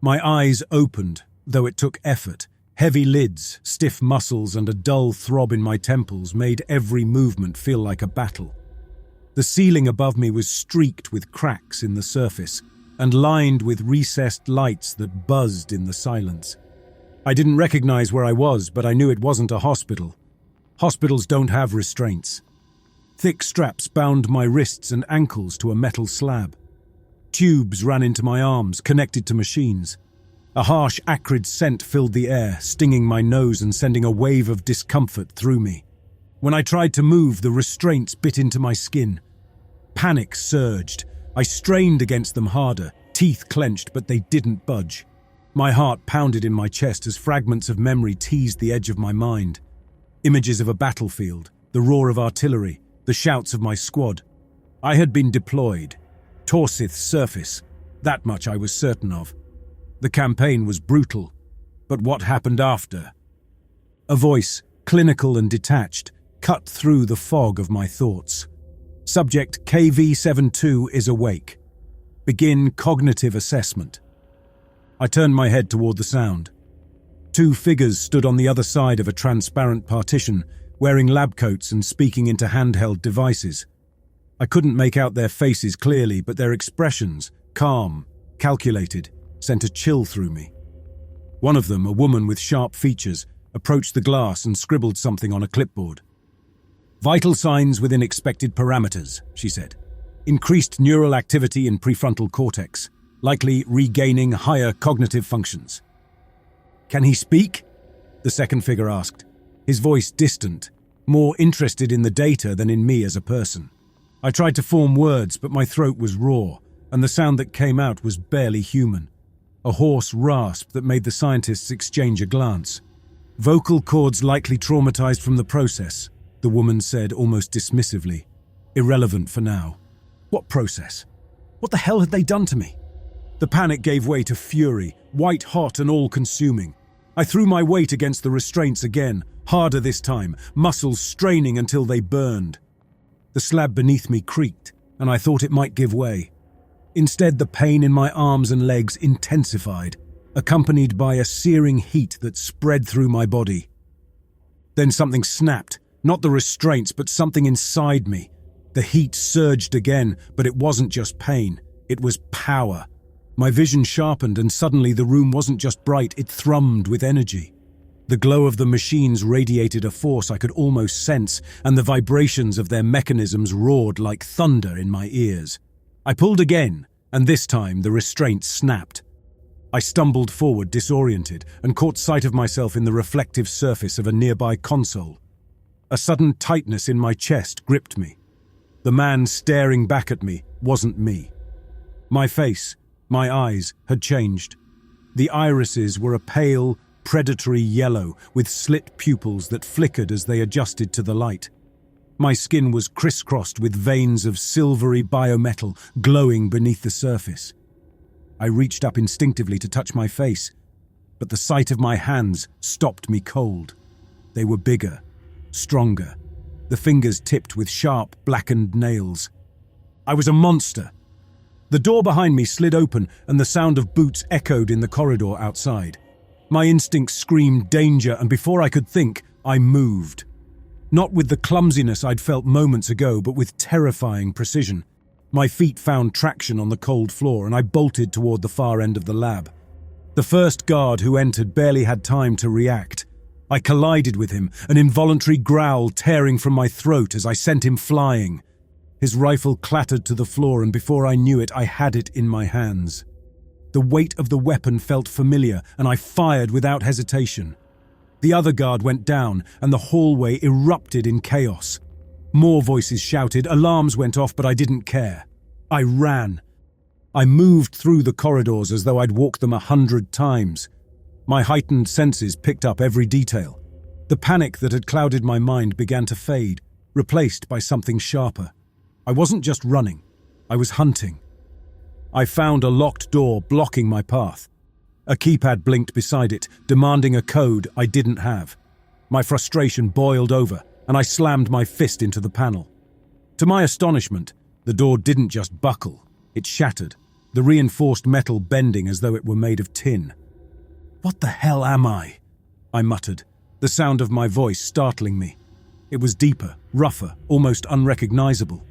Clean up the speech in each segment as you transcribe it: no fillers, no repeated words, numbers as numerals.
My eyes opened, though it took effort. Heavy lids, stiff muscles, and a dull throb in my temples made every movement feel like a battle. The ceiling above me was streaked with cracks in the surface and lined with recessed lights that buzzed in the silence. I didn't recognize where I was, but I knew it wasn't a hospital. Hospitals don't have restraints. Thick straps bound my wrists and ankles to a metal slab. Tubes ran into my arms, connected to machines. A harsh, acrid scent filled the air, stinging my nose and sending a wave of discomfort through me. When I tried to move, the restraints bit into my skin. Panic surged. I strained against them harder, teeth clenched, but they didn't budge. My heart pounded in my chest as fragments of memory teased the edge of my mind. Images of a battlefield, the roar of artillery, the shouts of my squad. I had been deployed. Torsith's surface. That much I was certain of. The campaign was brutal, but what happened after? A voice, clinical and detached, cut through the fog of my thoughts. Subject KV-72 is awake. Begin cognitive assessment. I turned my head toward the sound. Two figures stood on the other side of a transparent partition, wearing lab coats and speaking into handheld devices. I couldn't make out their faces clearly, but their expressions, calm, calculated, sent a chill through me. One of them, a woman with sharp features, approached the glass and scribbled something on a clipboard. "Vital signs within expected parameters," she said. "Increased neural activity in prefrontal cortex, likely regaining higher cognitive functions." "Can he speak?" the second figure asked, his voice distant, more interested in the data than in me as a person. I tried to form words, but my throat was raw, and the sound that came out was barely human. A hoarse rasp that made the scientists exchange a glance. "Vocal cords likely traumatized from the process," the woman said almost dismissively. "Irrelevant for now." What process? What the hell had they done to me? The panic gave way to fury, white-hot and all-consuming. I threw my weight against the restraints again, harder this time, muscles straining until they burned. The slab beneath me creaked, and I thought it might give way. Instead, the pain in my arms and legs intensified, accompanied by a searing heat that spread through my body. Then something snapped, not the restraints, but something inside me. The heat surged again, but it wasn't just pain, it was power. My vision sharpened, and suddenly the room wasn't just bright, it thrummed with energy. The glow of the machines radiated a force I could almost sense, and the vibrations of their mechanisms roared like thunder in my ears. I pulled again, and this time the restraint snapped. I stumbled forward, disoriented, and caught sight of myself in the reflective surface of a nearby console. A sudden tightness in my chest gripped me. The man staring back at me wasn't me. My face, my eyes, had changed. The irises were a pale, predatory yellow with slit pupils that flickered as they adjusted to the light. My skin was crisscrossed with veins of silvery biometal glowing beneath the surface. I reached up instinctively to touch my face, but the sight of my hands stopped me cold. They were bigger, stronger, the fingers tipped with sharp, blackened nails. I was a monster. The door behind me slid open and the sound of boots echoed in the corridor outside. My instincts screamed danger, and before I could think, I moved. Not with the clumsiness I'd felt moments ago, but with terrifying precision. My feet found traction on the cold floor, and I bolted toward the far end of the lab. The first guard who entered barely had time to react. I collided with him, an involuntary growl tearing from my throat as I sent him flying. His rifle clattered to the floor, and before I knew it, I had it in my hands. The weight of the weapon felt familiar, and I fired without hesitation. The other guard went down, and the hallway erupted in chaos. More voices shouted, alarms went off, but I didn't care. I ran. I moved through the corridors as though I'd walked them 100 times. My heightened senses picked up every detail. The panic that had clouded my mind began to fade, replaced by something sharper. I wasn't just running, I was hunting. I found a locked door blocking my path. A keypad blinked beside it, demanding a code I didn't have. My frustration boiled over, and I slammed my fist into the panel. To my astonishment, the door didn't just buckle, it shattered. the reinforced metal bending as though it were made of tin. "What the hell am I?" I muttered, the sound of my voice startling me. It was deeper, rougher, almost unrecognizable.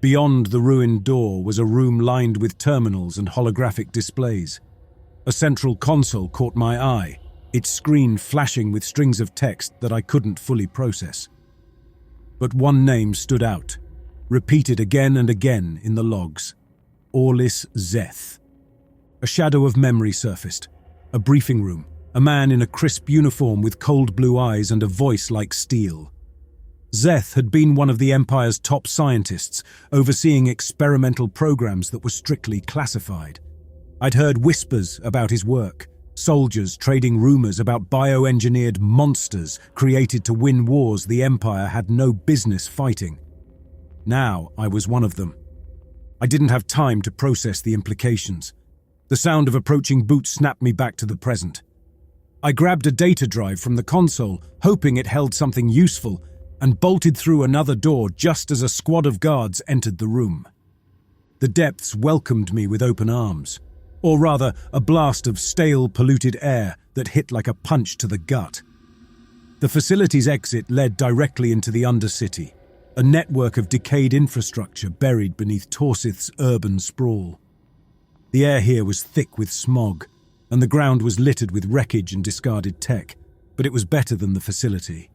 Beyond the ruined door was a room lined with terminals and holographic displays. A central console caught my eye, its screen flashing with strings of text that I couldn't fully process. But one name stood out, repeated again and again in the logs: Orlis Zeth. A shadow of memory surfaced. A briefing room, a man in a crisp uniform with cold blue eyes and a voice like steel. Zeth had been one of the Empire's top scientists, overseeing experimental programs that were strictly classified. I'd heard whispers about his work, soldiers trading rumors about bioengineered monsters created to win wars the Empire had no business fighting. Now I was one of them. I didn't have time to process the implications. The sound of approaching boots snapped me back to the present. I grabbed a data drive from the console, hoping it held something useful, and bolted through another door just as a squad of guards entered the room. The depths welcomed me with open arms, or rather a blast of stale, polluted air that hit like a punch to the gut. The facility's exit led directly into the Undercity, a network of decayed infrastructure buried beneath Torsith's urban sprawl. The air here was thick with smog, and the ground was littered with wreckage and discarded tech, but it was better than the facility.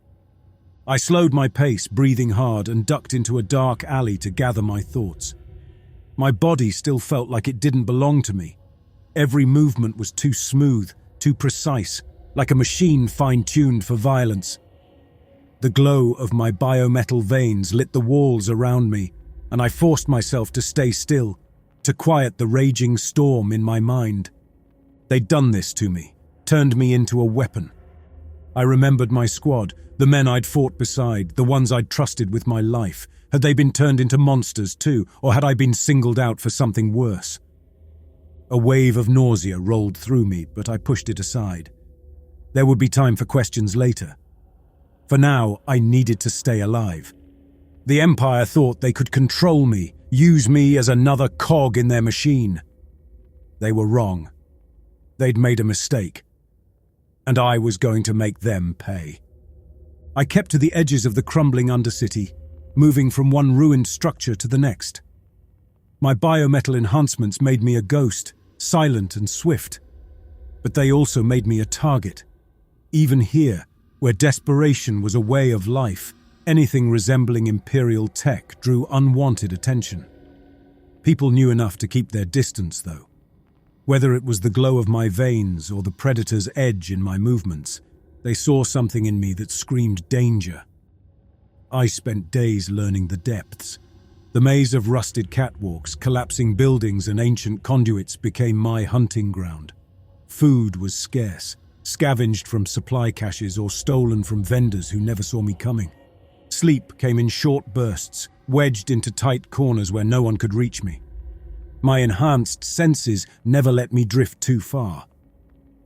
I slowed my pace, breathing hard, and ducked into a dark alley to gather my thoughts. My body still felt like it didn't belong to me. Every movement was too smooth, too precise, like a machine fine-tuned for violence. The glow of my biometal veins lit the walls around me, and I forced myself to stay still, to quiet the raging storm in my mind. They'd done this to me, turned me into a weapon. I remembered my squad, the men I'd fought beside, the ones I'd trusted with my life. Had they been turned into monsters too, or had I been singled out for something worse? A wave of nausea rolled through me, but I pushed it aside. There would be time for questions later. For now, I needed to stay alive. The Empire thought they could control me, use me as another cog in their machine. They were wrong. They'd made a mistake, and I was going to make them pay. I kept to the edges of the crumbling Undercity, moving from one ruined structure to the next. My biometal enhancements made me a ghost, silent and swift, but they also made me a target. Even here, where desperation was a way of life, anything resembling Imperial tech drew unwanted attention. People knew enough to keep their distance, though. Whether it was the glow of my veins or the predator's edge in my movements, they saw something in me that screamed danger. I spent days learning the depths. The maze of rusted catwalks, collapsing buildings, and ancient conduits became my hunting ground. Food was scarce, scavenged from supply caches or stolen from vendors who never saw me coming. Sleep came in short bursts, wedged into tight corners where no one could reach me. My enhanced senses never let me drift too far.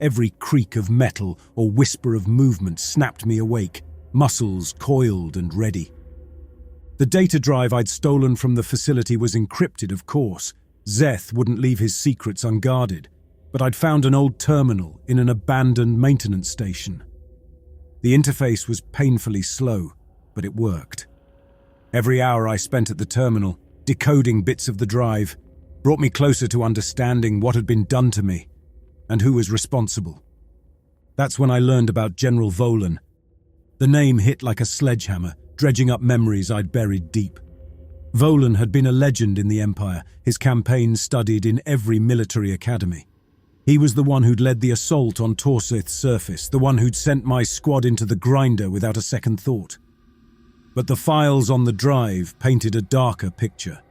Every creak of metal or whisper of movement snapped me awake, muscles coiled and ready. The data drive I'd stolen from the facility was encrypted, of course. Zeth wouldn't leave his secrets unguarded, but I'd found an old terminal in an abandoned maintenance station. The interface was painfully slow, but it worked. Every hour I spent at the terminal, decoding bits of the drive, brought me closer to understanding what had been done to me and who was responsible. That's when I learned about General Volen. The name hit like a sledgehammer, dredging up memories I'd buried deep. Volen had been a legend in the Empire, his campaigns studied in every military academy. He was the one who'd led the assault on Torsith's surface, the one who'd sent my squad into the grinder without a second thought. But the files on the drive painted a darker picture.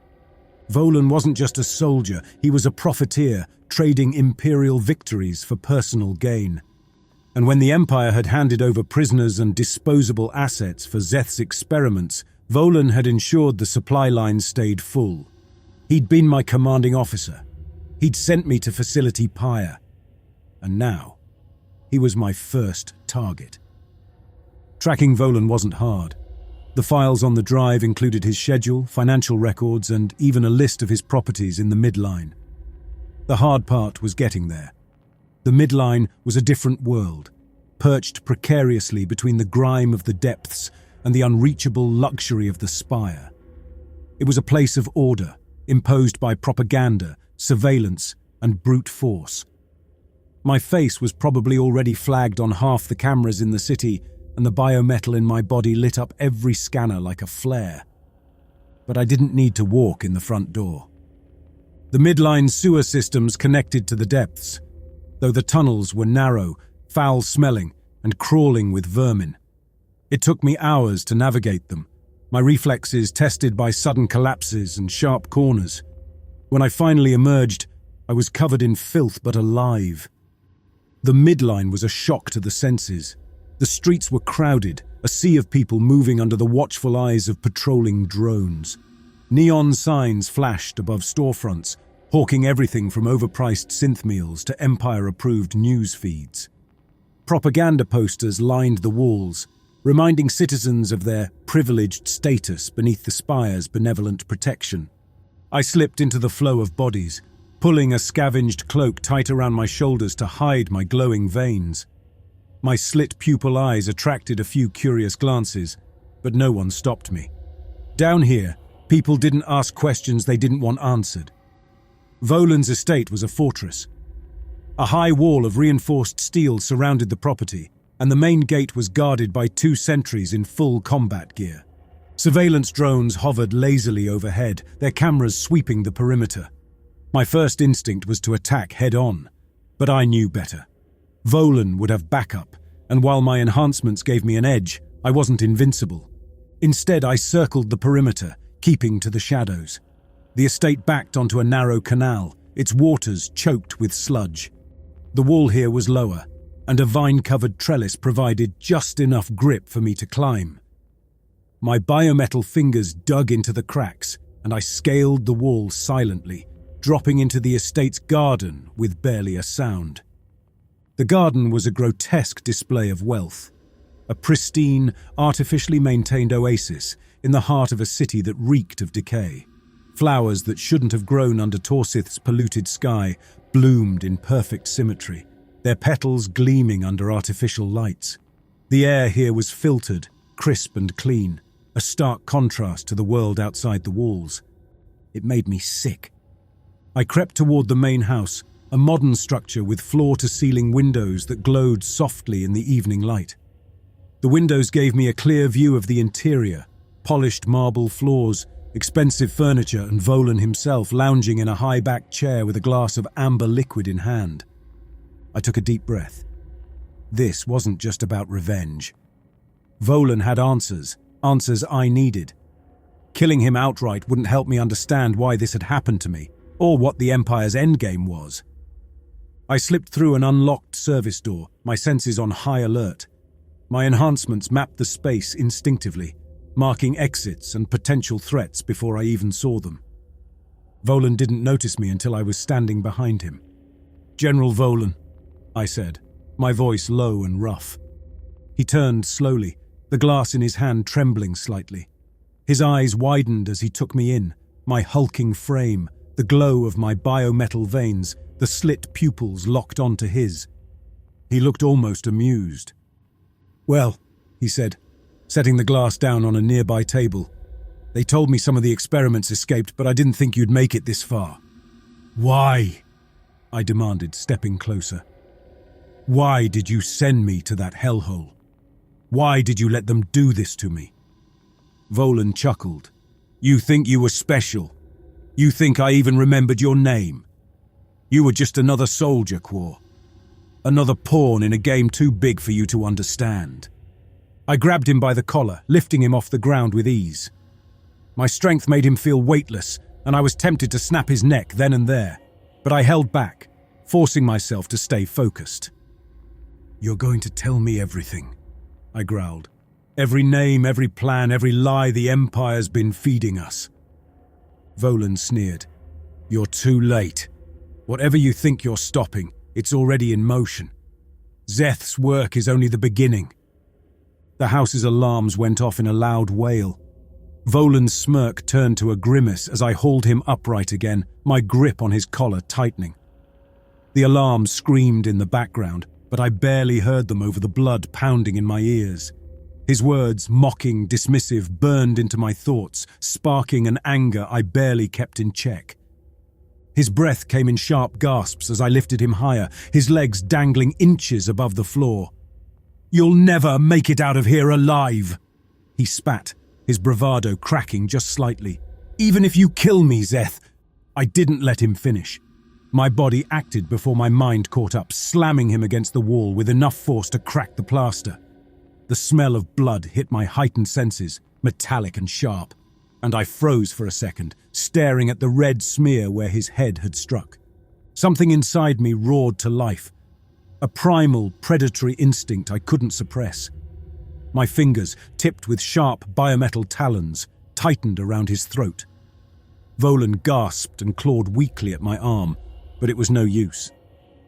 Volen wasn't just a soldier, he was a profiteer, trading Imperial victories for personal gain. And when the Empire had handed over prisoners and disposable assets for Zeth's experiments, Volen had ensured the supply lines stayed full. He'd been my commanding officer. He'd sent me to Facility Pyre. And now, he was my first target. Tracking Volen wasn't hard. The files on the drive included his schedule, financial records, and even a list of his properties in the midline. The hard part was getting there. The midline was a different world, perched precariously between the grime of the depths and the unreachable luxury of the spire. It was a place of order, imposed by propaganda, surveillance, and brute force. My face was probably already flagged on half the cameras in the city, and the biometal in my body lit up every scanner like a flare. But I didn't need to walk in the front door. The midline sewer systems connected to the depths, though the tunnels were narrow, foul-smelling, and crawling with vermin. It took me hours to navigate them, my reflexes tested by sudden collapses and sharp corners. When I finally emerged, I was covered in filth but alive. The midline was a shock to the senses. The streets were crowded, a sea of people moving under the watchful eyes of patrolling drones. Neon signs flashed above storefronts, hawking everything from overpriced synth meals to Empire-approved news feeds. Propaganda posters lined the walls, reminding citizens of their privileged status beneath the spire's benevolent protection. I slipped into the flow of bodies, pulling a scavenged cloak tight around my shoulders to hide my glowing veins. My slit pupil eyes attracted a few curious glances, but no one stopped me. Down here, people didn't ask questions they didn't want answered. Volen's estate was a fortress. A high wall of reinforced steel surrounded the property, and the main gate was guarded by 2 sentries in full combat gear. Surveillance drones hovered lazily overhead, their cameras sweeping the perimeter. My first instinct was to attack head-on, but I knew better. Volen would have backup, and while my enhancements gave me an edge, I wasn't invincible. Instead, I circled the perimeter, keeping to the shadows. The estate backed onto a narrow canal, its waters choked with sludge. The wall here was lower, and a vine-covered trellis provided just enough grip for me to climb. My biometal fingers dug into the cracks, and I scaled the wall silently, dropping into the estate's garden with barely a sound. The garden was a grotesque display of wealth, a pristine, artificially maintained oasis in the heart of a city that reeked of decay. Flowers that shouldn't have grown under Torsith's polluted sky bloomed in perfect symmetry, their petals gleaming under artificial lights. The air here was filtered, crisp and clean, a stark contrast to the world outside the walls. It made me sick. I crept toward the main house, a modern structure with floor-to-ceiling windows that glowed softly in the evening light. The windows gave me a clear view of the interior, polished marble floors, expensive furniture, and Volen himself lounging in a high-backed chair with a glass of amber liquid in hand. I took a deep breath. This wasn't just about revenge. Volen had answers I needed. Killing him outright wouldn't help me understand why this had happened to me, or what the Empire's endgame was. I slipped through an unlocked service door, my senses on high alert. My enhancements mapped the space instinctively, marking exits and potential threats before I even saw them. Volen didn't notice me until I was standing behind him. "General Volen," I said, my voice low and rough. He turned slowly, the glass in his hand trembling slightly. His eyes widened as he took me in, my hulking frame, the glow of my biometal veins, the slit pupils locked onto his. He looked almost amused. "Well," he said, setting the glass down on a nearby table, "they told me some of the experiments escaped, but I didn't think you'd make it this far." "Why?" I demanded, stepping closer. "Why did you send me to that hellhole? Why did you let them do this to me?" Volen chuckled. "You think you were special? You think I even remembered your name? You were just another soldier, Quor. Another pawn in a game too big for you to understand." I grabbed him by the collar, lifting him off the ground with ease. My strength made him feel weightless, and I was tempted to snap his neck then and there, but I held back, forcing myself to stay focused. "You're going to tell me everything," I growled. "Every name, every plan, every lie the Empire's been feeding us." Volen sneered. "You're too late. Whatever you think you're stopping, it's already in motion. Szeth's work is only the beginning." The house's alarms went off in a loud wail. Volen's smirk turned to a grimace as I hauled him upright again, my grip on his collar tightening. The alarms screamed in the background, but I barely heard them over the blood pounding in my ears. His words, mocking, dismissive, burned into my thoughts, sparking an anger I barely kept in check. His breath came in sharp gasps as I lifted him higher, his legs dangling inches above the floor. "You'll never make it out of here alive!" He spat, his bravado cracking just slightly. "Even if you kill me, Zorth." I didn't let him finish. My body acted before my mind caught up, slamming him against the wall with enough force to crack the plaster. The smell of blood hit my heightened senses, metallic and sharp, and I froze for a second, staring at the red smear where his head had struck. Something inside me roared to life, a primal, predatory instinct I couldn't suppress. My fingers, tipped with sharp biometal talons, tightened around his throat. Volen gasped and clawed weakly at my arm, but it was no use.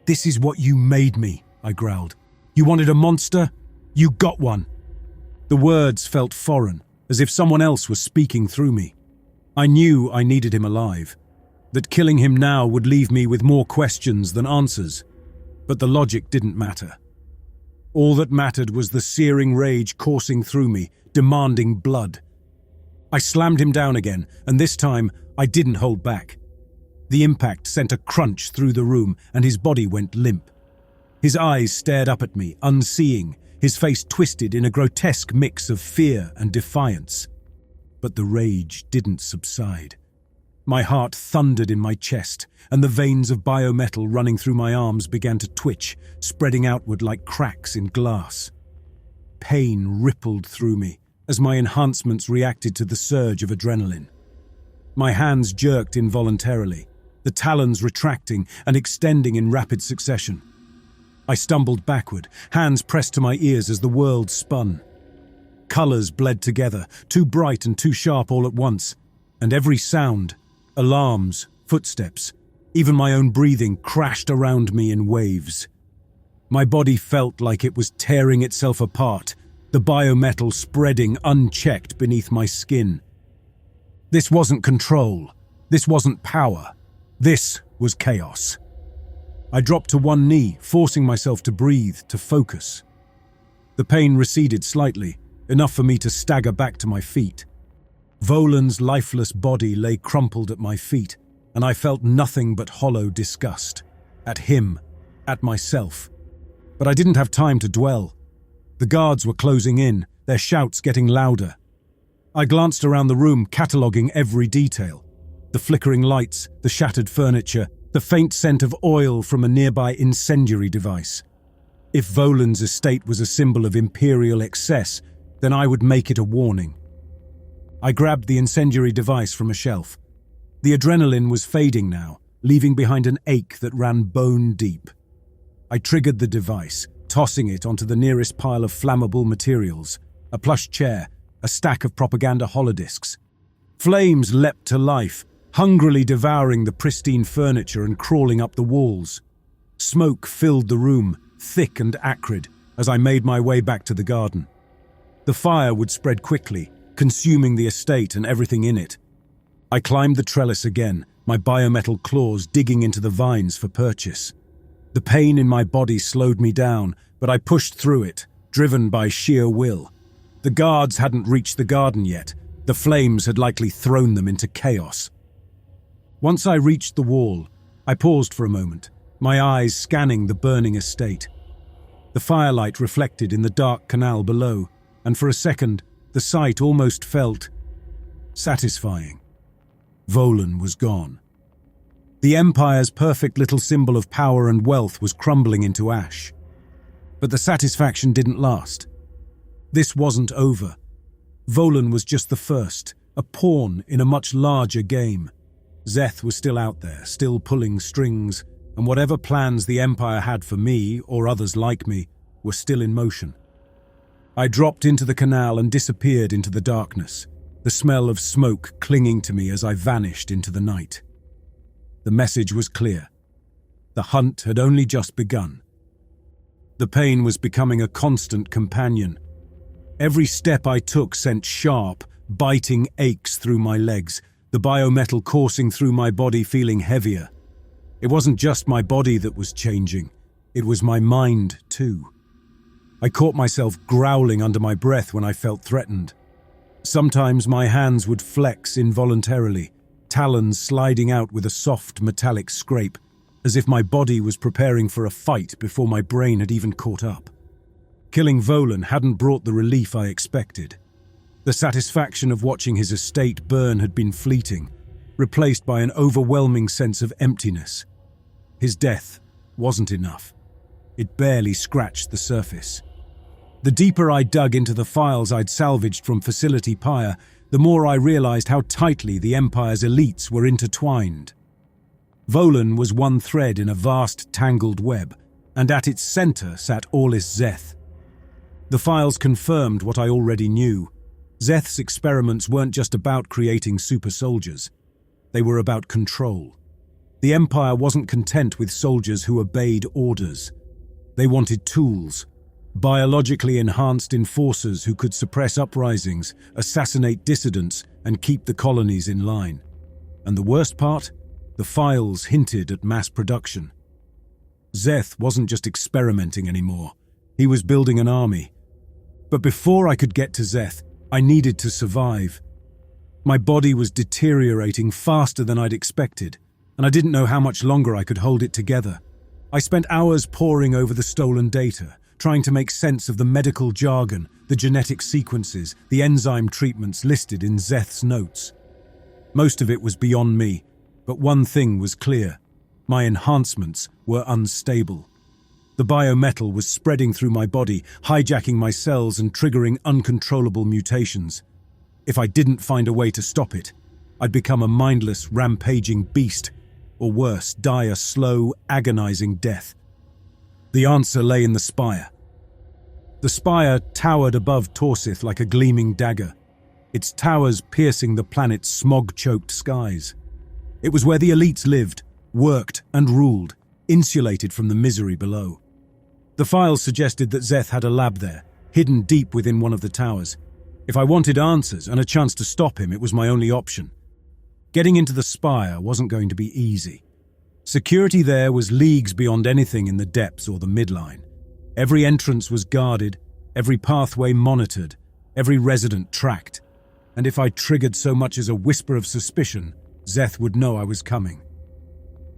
"This is what you made me," I growled. "You wanted a monster? You got one." The words felt foreign, as if someone else was speaking through me. I knew I needed him alive, that killing him now would leave me with more questions than answers, but the logic didn't matter. All that mattered was the searing rage coursing through me, demanding blood. I slammed him down again, and this time I didn't hold back. The impact sent a crunch through the room, and his body went limp. His eyes stared up at me, unseeing, his face twisted in a grotesque mix of fear and defiance. But the rage didn't subside. My heart thundered in my chest, and the veins of biometal running through my arms began to twitch, spreading outward like cracks in glass. Pain rippled through me as my enhancements reacted to the surge of adrenaline. My hands jerked involuntarily, the talons retracting and extending in rapid succession. I stumbled backward, hands pressed to my ears as the world spun. Colors bled together, too bright and too sharp all at once, and every sound, alarms, footsteps, even my own breathing crashed around me in waves. My body felt like it was tearing itself apart, the biometal spreading unchecked beneath my skin. This wasn't control. This wasn't power. This was chaos. I dropped to one knee, forcing myself to breathe, to focus. The pain receded slightly, enough for me to stagger back to my feet. Volen's lifeless body lay crumpled at my feet, and I felt nothing but hollow disgust. At him, at myself. But I didn't have time to dwell. The guards were closing in, their shouts getting louder. I glanced around the room, cataloguing every detail. The flickering lights, the shattered furniture, the faint scent of oil from a nearby incendiary device. If Volen's estate was a symbol of imperial excess, then I would make it a warning. I grabbed the incendiary device from a shelf. The adrenaline was fading now, leaving behind an ache that ran bone deep. I triggered the device, tossing it onto the nearest pile of flammable materials, a plush chair, a stack of propaganda holodiscs. Flames leapt to life, hungrily devouring the pristine furniture and crawling up the walls. Smoke filled the room, thick and acrid, as I made my way back to the garden. The fire would spread quickly, consuming the estate and everything in it. I climbed the trellis again, my biometal claws digging into the vines for purchase. The pain in my body slowed me down, but I pushed through it, driven by sheer will. The guards hadn't reached the garden yet. The flames had likely thrown them into chaos. Once I reached the wall, I paused for a moment, my eyes scanning the burning estate. The firelight reflected in the dark canal below, and for a second, the sight almost felt satisfying. Volen was gone. The Empire's perfect little symbol of power and wealth was crumbling into ash. But the satisfaction didn't last. This wasn't over. Volen was just the first, a pawn in a much larger game. Zorth was still out there, still pulling strings, and whatever plans the Empire had for me, or others like me, were still in motion. I dropped into the canal and disappeared into the darkness, the smell of smoke clinging to me as I vanished into the night. The message was clear. The hunt had only just begun. The pain was becoming a constant companion. Every step I took sent sharp, biting aches through my legs, the biometal coursing through my body feeling heavier. It wasn't just my body that was changing, it was my mind too. I caught myself growling under my breath when I felt threatened. Sometimes my hands would flex involuntarily, talons sliding out with a soft metallic scrape, as if my body was preparing for a fight before my brain had even caught up. Killing Volen hadn't brought the relief I expected. The satisfaction of watching his estate burn had been fleeting, replaced by an overwhelming sense of emptiness. His death wasn't enough. It barely scratched the surface. The deeper I dug into the files I'd salvaged from Facility Pyre, the more I realized how tightly the Empire's elites were intertwined. Volen was one thread in a vast, tangled web, and at its center sat Orlis Szeth. The files confirmed what I already knew. Szeth's experiments weren't just about creating super soldiers. They were about control. The Empire wasn't content with soldiers who obeyed orders. They wanted tools, biologically enhanced enforcers who could suppress uprisings, assassinate dissidents, and keep the colonies in line. And the worst part? The files hinted at mass production. Szeth wasn't just experimenting anymore. He was building an army. But before I could get to Szeth, I needed to survive. My body was deteriorating faster than I'd expected, and I didn't know how much longer I could hold it together. I spent hours poring over the stolen data, trying to make sense of the medical jargon, the genetic sequences, the enzyme treatments listed in Szeth's notes. Most of it was beyond me, but one thing was clear. My enhancements were unstable. The biometal was spreading through my body, hijacking my cells and triggering uncontrollable mutations. If I didn't find a way to stop it, I'd become a mindless, rampaging beast, or worse, die a slow, agonizing death. The answer lay in the spire. The spire towered above Torsith like a gleaming dagger, its towers piercing the planet's smog-choked skies. It was where the elites lived, worked and ruled, insulated from the misery below. The files suggested that Szeth had a lab there, hidden deep within one of the towers. If I wanted answers and a chance to stop him, it was my only option. Getting into the spire wasn't going to be easy. Security there was leagues beyond anything in the depths or the midline. Every entrance was guarded, every pathway monitored, every resident tracked. And if I triggered so much as a whisper of suspicion, Szeth would know I was coming.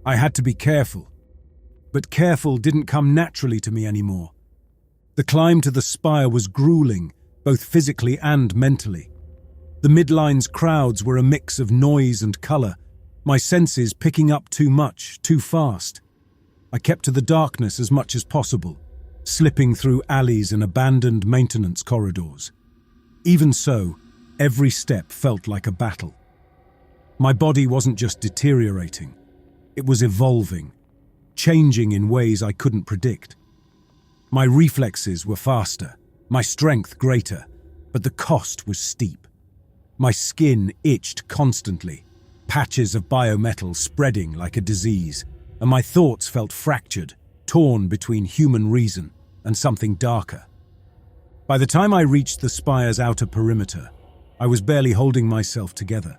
I had to be careful. But careful didn't come naturally to me anymore. The climb to the spire was grueling, both physically and mentally. The midline's crowds were a mix of noise and color, my senses picking up too much, too fast. I kept to the darkness as much as possible, slipping through alleys and abandoned maintenance corridors. Even so, every step felt like a battle. My body wasn't just deteriorating, it was evolving, changing in ways I couldn't predict. My reflexes were faster, my strength greater, but the cost was steep. My skin itched constantly, patches of biometal spreading like a disease, and my thoughts felt fractured, torn between human reason and something darker. By the time I reached the spire's outer perimeter, I was barely holding myself together.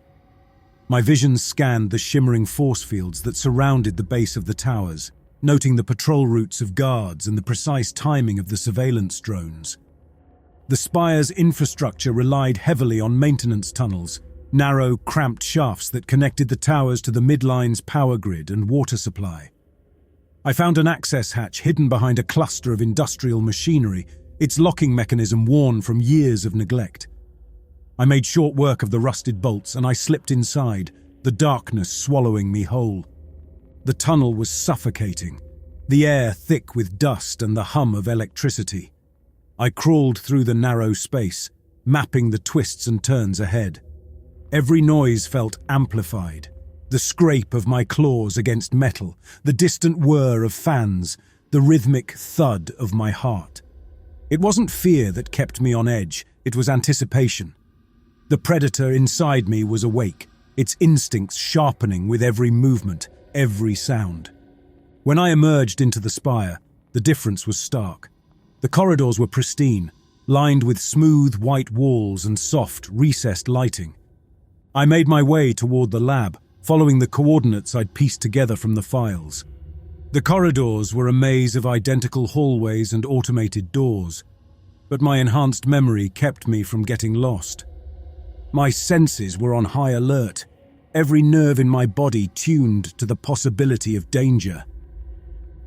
My vision scanned the shimmering force fields that surrounded the base of the towers, noting the patrol routes of guards and the precise timing of the surveillance drones. The spire's infrastructure relied heavily on maintenance tunnels, narrow, cramped shafts that connected the towers to the midline's power grid and water supply. I found an access hatch hidden behind a cluster of industrial machinery, its locking mechanism worn from years of neglect. I made short work of the rusted bolts and I slipped inside, the darkness swallowing me whole. The tunnel was suffocating, the air thick with dust and the hum of electricity. I crawled through the narrow space, mapping the twists and turns ahead. Every noise felt amplified. The scrape of my claws against metal, the distant whir of fans, the rhythmic thud of my heart. It wasn't fear that kept me on edge, it was anticipation. The predator inside me was awake, its instincts sharpening with every movement, every sound. When I emerged into the spire, the difference was stark. The corridors were pristine, lined with smooth white walls and soft, recessed lighting. I made my way toward the lab, following the coordinates I'd pieced together from the files. The corridors were a maze of identical hallways and automated doors, but my enhanced memory kept me from getting lost. My senses were on high alert, every nerve in my body tuned to the possibility of danger.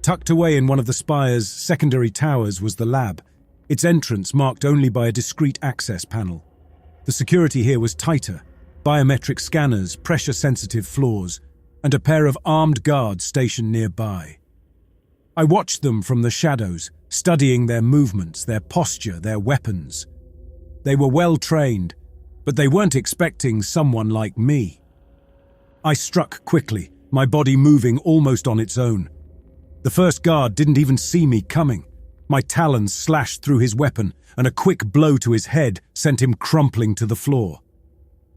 Tucked away in one of the spire's secondary towers was the lab, its entrance marked only by a discreet access panel. The security here was tighter, biometric scanners, pressure-sensitive floors, and a pair of armed guards stationed nearby. I watched them from the shadows, studying their movements, their posture, their weapons. They were well-trained, but they weren't expecting someone like me. I struck quickly, my body moving almost on its own. The first guard didn't even see me coming. My talons slashed through his weapon, and a quick blow to his head sent him crumpling to the floor.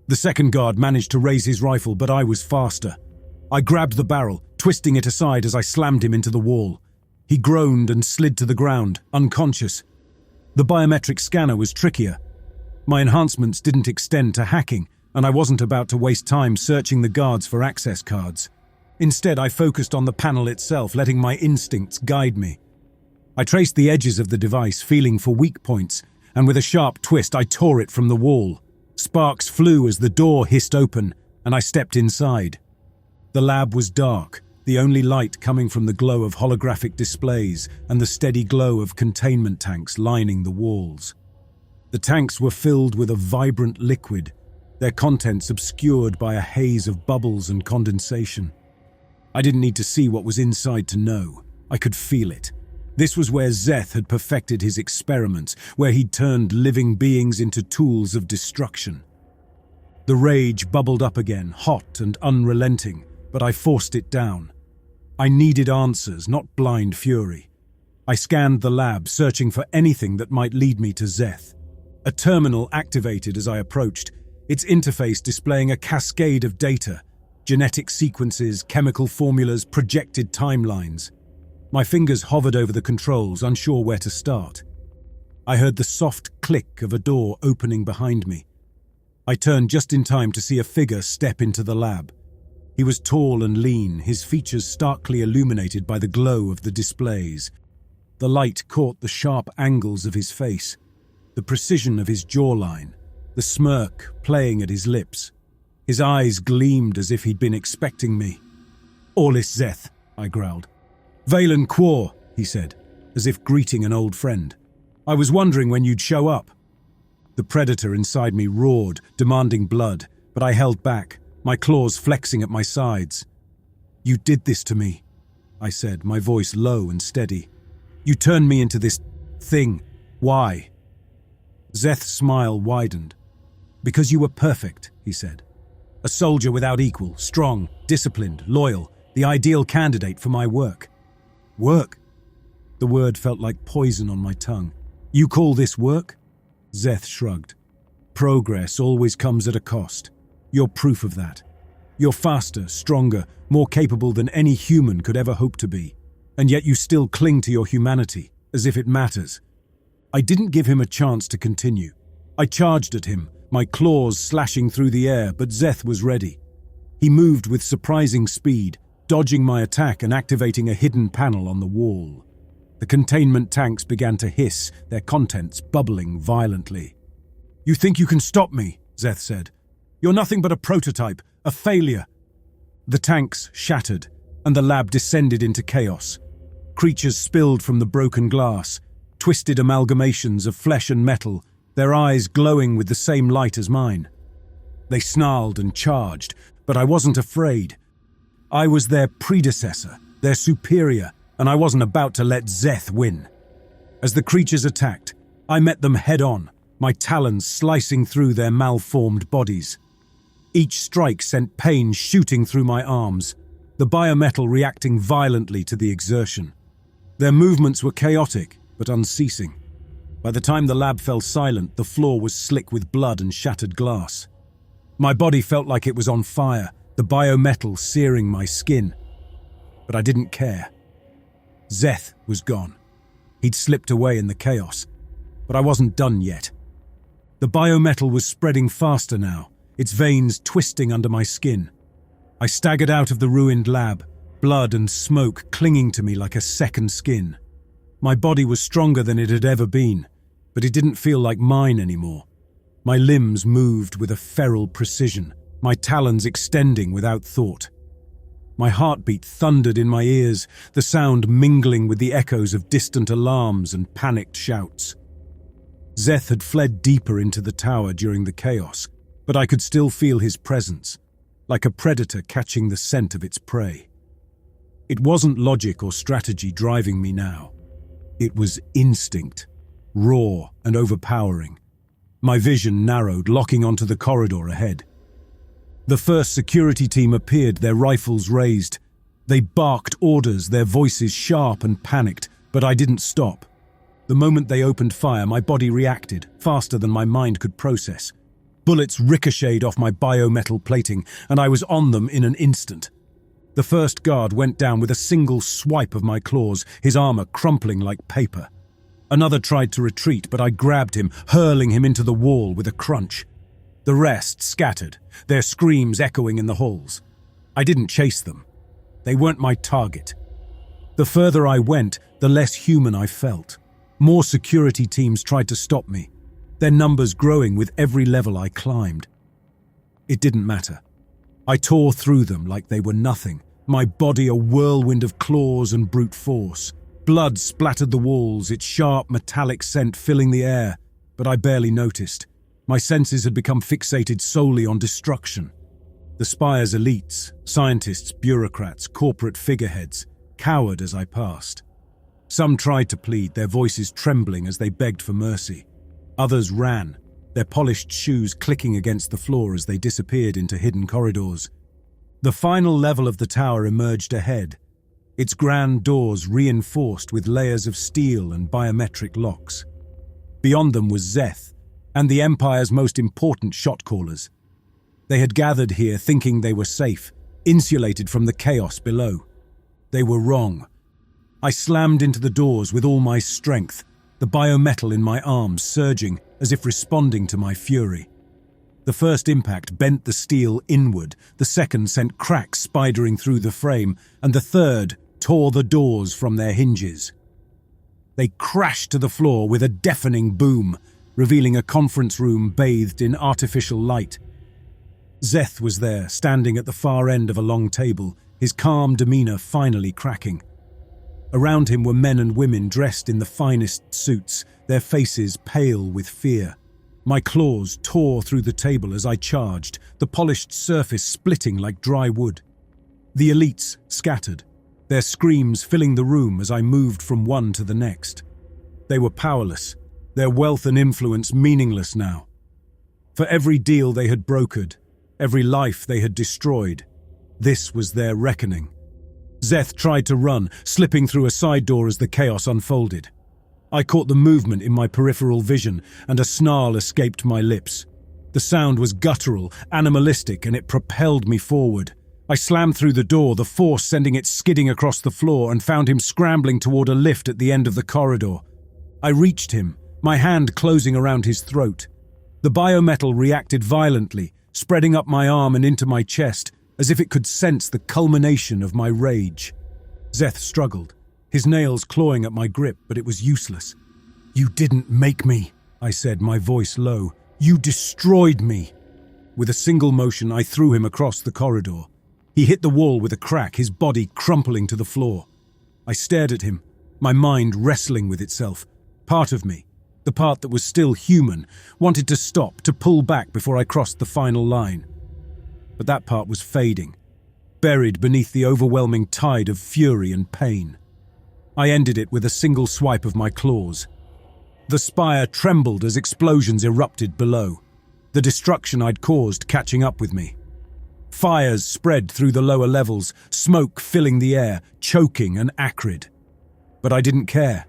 The second guard managed to raise his rifle, but I was faster. I grabbed the barrel, twisting it aside as I slammed him into the wall. He groaned and slid to the ground, unconscious. The biometric scanner was trickier. My enhancements didn't extend to hacking, and I wasn't about to waste time searching the guards for access cards. Instead, I focused on the panel itself, letting my instincts guide me. I traced the edges of the device, feeling for weak points, and with a sharp twist, I tore it from the wall. Sparks flew as the door hissed open, and I stepped inside. The lab was dark, the only light coming from the glow of holographic displays and the steady glow of containment tanks lining the walls. The tanks were filled with a vibrant liquid, their contents obscured by a haze of bubbles and condensation. I didn't need to see what was inside to know. I could feel it. This was where Zorth had perfected his experiments, where he'd turned living beings into tools of destruction. The rage bubbled up again, hot and unrelenting, but I forced it down. I needed answers, not blind fury. I scanned the lab, searching for anything that might lead me to Zorth. A terminal activated as I approached, its interface displaying a cascade of data, genetic sequences, chemical formulas, projected timelines. My fingers hovered over the controls, unsure where to start. I heard the soft click of a door opening behind me. I turned just in time to see a figure step into the lab. He was tall and lean, his features starkly illuminated by the glow of the displays. The light caught the sharp angles of his face, the precision of his jawline, the smirk playing at his lips. His eyes gleamed as if he'd been expecting me. "Orlis Zorth," I growled. "Volen Quor," he said, as if greeting an old friend. "I was wondering when you'd show up." The predator inside me roared, demanding blood, but I held back, my claws flexing at my sides. "You did this to me," I said, my voice low and steady. "You turned me into this thing. Why?" Zorth's smile widened. "Because you were perfect," he said. "A soldier without equal, strong, disciplined, loyal, the ideal candidate for my work." "Work?" The word felt like poison on my tongue. "You call this work?" Zorth shrugged. "Progress always comes at a cost. You're proof of that. You're faster, stronger, more capable than any human could ever hope to be. And yet you still cling to your humanity, as if it matters." I didn't give him a chance to continue. I charged at him, my claws slashing through the air, but Zorth was ready. He moved with surprising speed, dodging my attack and activating a hidden panel on the wall. The containment tanks began to hiss, their contents bubbling violently. "You think you can stop me?" Zorth said. "You're nothing but a prototype, a failure." The tanks shattered, and the lab descended into chaos. Creatures spilled from the broken glass, twisted amalgamations of flesh and metal, their eyes glowing with the same light as mine. They snarled and charged, but I wasn't afraid. I was their predecessor, their superior, and I wasn't about to let Zorth win. As the creatures attacked, I met them head-on, my talons slicing through their malformed bodies. Each strike sent pain shooting through my arms, the biometal reacting violently to the exertion. Their movements were chaotic, but unceasing. By the time the lab fell silent, the floor was slick with blood and shattered glass. My body felt like it was on fire, the biometal searing my skin. But I didn't care. Zorth was gone. He'd slipped away in the chaos, but I wasn't done yet. The biometal was spreading faster now, its veins twisting under my skin. I staggered out of the ruined lab, blood and smoke clinging to me like a second skin. My body was stronger than it had ever been, but it didn't feel like mine anymore. My limbs moved with a feral precision, my talons extending without thought. My heartbeat thundered in my ears, the sound mingling with the echoes of distant alarms and panicked shouts. Szeth had fled deeper into the tower during the chaos, but I could still feel his presence, like a predator catching the scent of its prey. It wasn't logic or strategy driving me now. It was instinct, raw and overpowering. My vision narrowed, locking onto the corridor ahead. The first security team appeared, their rifles raised. They barked orders, their voices sharp and panicked, but I didn't stop. The moment they opened fire, my body reacted, faster than my mind could process. Bullets ricocheted off my biometal plating, and I was on them in an instant. The first guard went down with a single swipe of my claws, his armor crumpling like paper. Another tried to retreat, but I grabbed him, hurling him into the wall with a crunch. The rest scattered, their screams echoing in the halls. I didn't chase them. They weren't my target. The further I went, the less human I felt. More security teams tried to stop me, their numbers growing with every level I climbed. It didn't matter. I tore through them like they were nothing, my body a whirlwind of claws and brute force. Blood splattered the walls, its sharp metallic scent filling the air, but I barely noticed. My senses had become fixated solely on destruction. The spire's elites, scientists, bureaucrats, corporate figureheads, cowered as I passed. Some tried to plead, their voices trembling as they begged for mercy. Others ran, their polished shoes clicking against the floor as they disappeared into hidden corridors. The final level of the tower emerged ahead, its grand doors reinforced with layers of steel and biometric locks. Beyond them was Szeth, and the Empire's most important shot callers. They had gathered here thinking they were safe, insulated from the chaos below. They were wrong. I slammed into the doors with all my strength, the biometal in my arms surging as if responding to my fury. The first impact bent the steel inward, the second sent cracks spidering through the frame, and the third tore the doors from their hinges. They crashed to the floor with a deafening boom, revealing a conference room bathed in artificial light. Szeth was there, standing at the far end of a long table, his calm demeanor finally cracking. Around him were men and women dressed in the finest suits, their faces pale with fear. My claws tore through the table as I charged, the polished surface splitting like dry wood. The elites scattered, their screams filling the room as I moved from one to the next. They were powerless, their wealth and influence meaningless now. For every deal they had brokered, every life they had destroyed, this was their reckoning. Szeth tried to run, slipping through a side door as the chaos unfolded. I caught the movement in my peripheral vision, and a snarl escaped my lips. The sound was guttural, animalistic, and it propelled me forward. I slammed through the door, the force sending it skidding across the floor, and found him scrambling toward a lift at the end of the corridor. I reached him, my hand closing around his throat. The biometal reacted violently, spreading up my arm and into my chest, as if it could sense the culmination of my rage. Szeth struggled, his nails clawing at my grip, but it was useless. "You didn't make me," I said, my voice low. "You destroyed me." With a single motion, I threw him across the corridor. He hit the wall with a crack, his body crumpling to the floor. I stared at him, my mind wrestling with itself. Part of me, the part that was still human, wanted to stop, to pull back before I crossed the final line. But that part was fading, buried beneath the overwhelming tide of fury and pain. I ended it with a single swipe of my claws. The spire trembled as explosions erupted below, the destruction I'd caused catching up with me. Fires spread through the lower levels, smoke filling the air, choking and acrid. But I didn't care.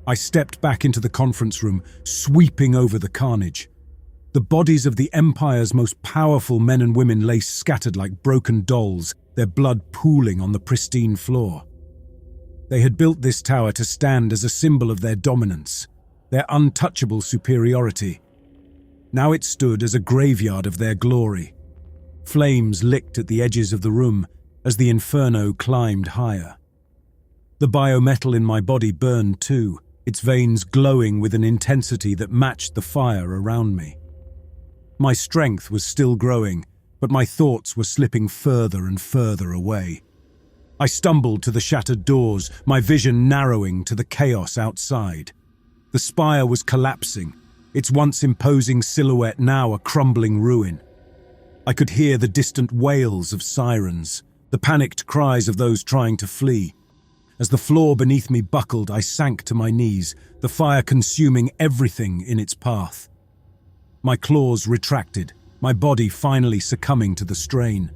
I stepped back into the conference room, sweeping over the carnage. The bodies of the Empire's most powerful men and women lay scattered like broken dolls, their blood pooling on the pristine floor. They had built this tower to stand as a symbol of their dominance, their untouchable superiority. Now it stood as a graveyard of their glory. Flames licked at the edges of the room as the inferno climbed higher. The biometal in my body burned too, its veins glowing with an intensity that matched the fire around me. My strength was still growing, but my thoughts were slipping further and further away. I stumbled to the shattered doors, my vision narrowing to the chaos outside. The spire was collapsing, its once imposing silhouette now a crumbling ruin. I could hear the distant wails of sirens, the panicked cries of those trying to flee. As the floor beneath me buckled, I sank to my knees, the fire consuming everything in its path. My claws retracted, my body finally succumbing to the strain.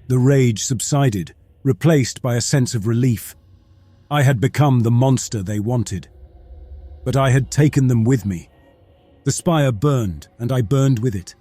The rage subsided, replaced by a sense of relief. I had become the monster they wanted. But I had taken them with me. The spire burned, and I burned with it.